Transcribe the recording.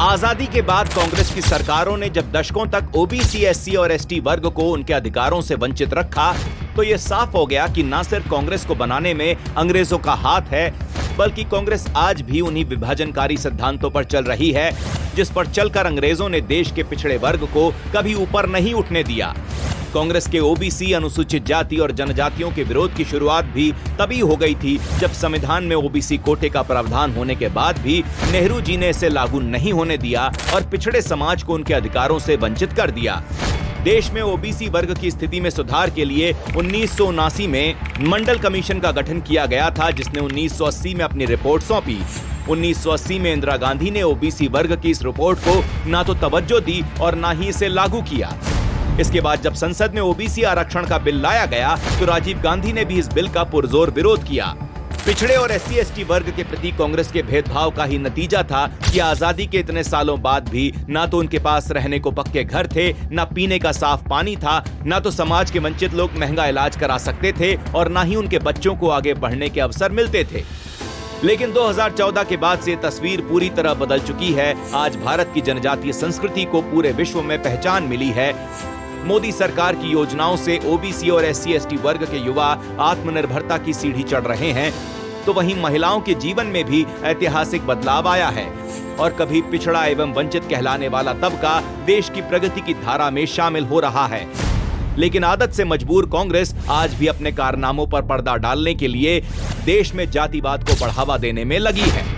आजादी के बाद कांग्रेस की सरकारों ने जब दशकों तक ओबीसी, एससी और एसटी वर्ग को उनके अधिकारों से वंचित रखा, तो ये साफ हो गया कि न सिर्फ कांग्रेस को बनाने में अंग्रेजों का हाथ है, बल्कि कांग्रेस आज भी उन्हीं विभाजनकारी सिद्धांतों पर चल रही है जिस पर चलकर अंग्रेजों ने देश के पिछड़े वर्ग को कभी ऊपर नहीं उठने दिया। कांग्रेस के ओबीसी, अनुसूचित जाति और जनजातियों के विरोध की शुरुआत भी तभी हो गई थी जब संविधान में ओबीसी कोटे का प्रावधान होने के बाद भी नेहरू जी ने इसे लागू नहीं होने दिया और पिछड़े समाज को उनके अधिकारों से वंचित कर दिया। देश में ओबीसी वर्ग की स्थिति में सुधार के लिए 1979 में मंडल कमीशन का गठन किया गया था, जिसने 1980 में अपनी रिपोर्ट सौंपी। 1980 में इंदिरा गांधी ने ओबीसी वर्ग की इस रिपोर्ट को ना तो तवज्जो दी और ना ही इसे लागू किया। इसके बाद जब संसद में ओबीसी आरक्षण का बिल लाया गया तो राजीव गांधी ने भी इस बिल का पुरजोर विरोध किया। पिछड़े और एससी एसटी वर्ग के प्रति कांग्रेस के भेदभाव का ही नतीजा था कि आजादी के इतने सालों बाद भी ना तो उनके पास रहने को पक्के घर थे, ना पीने का साफ पानी था, ना तो समाज के वंचित लोग महंगा इलाज करा सकते थे और ना ही उनके बच्चों को आगे बढ़ने के अवसर मिलते थे। लेकिन 2014 के बाद से तस्वीर पूरी तरह बदल चुकी है। आज भारत की जनजातीय संस्कृति को पूरे विश्व में पहचान मिली है। मोदी सरकार की योजनाओं से ओबीसी और एससी एसटी वर्ग के युवा आत्मनिर्भरता की सीढ़ी चढ़ रहे हैं, तो वहीं महिलाओं के जीवन में भी ऐतिहासिक बदलाव आया है और कभी पिछड़ा एवं वंचित कहलाने वाला तबका देश की प्रगति की धारा में शामिल हो रहा है। लेकिन आदत से मजबूर कांग्रेस आज भी अपने कारनामों पर पर्दा डालने के लिए देश में जातिवाद को बढ़ावा देने में लगी है।